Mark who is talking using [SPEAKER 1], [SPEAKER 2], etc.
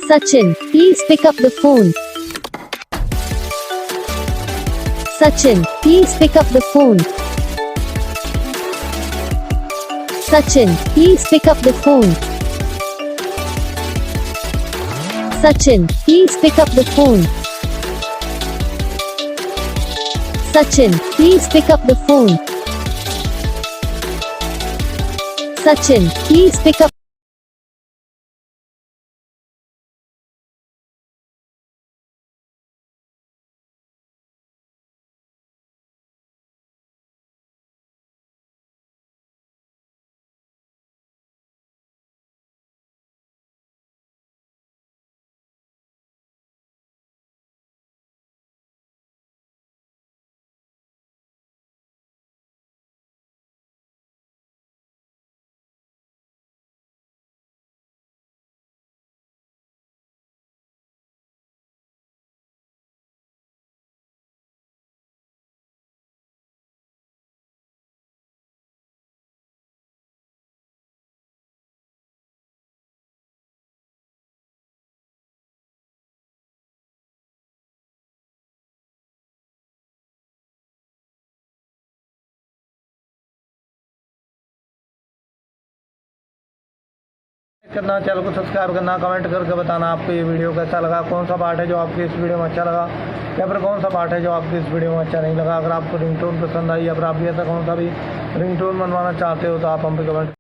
[SPEAKER 1] Sachin, please pick up the phone. Sachin, please pick up the phone. Sachin, please pick up the phone. Sachin, please pick up the phone. Sachin, please pick up the phone. Sachin, please pick up.
[SPEAKER 2] करना, channel को subscribe करना, comment करके बताना आपको ये video कैसा लगा, कौन सा पार्ट है जो आपको इस वीडियो में अच्छा लगा या फिर कौन सा पार्ट है जो आपको इस वीडियो में अच्छा नहीं लगा। अगर आपको रिंगटोन पसंद आई या फिर आप भी ऐसा कौन सा भी रिंगटोन बनवाना चाहते हो तो आप हम पे कमेंट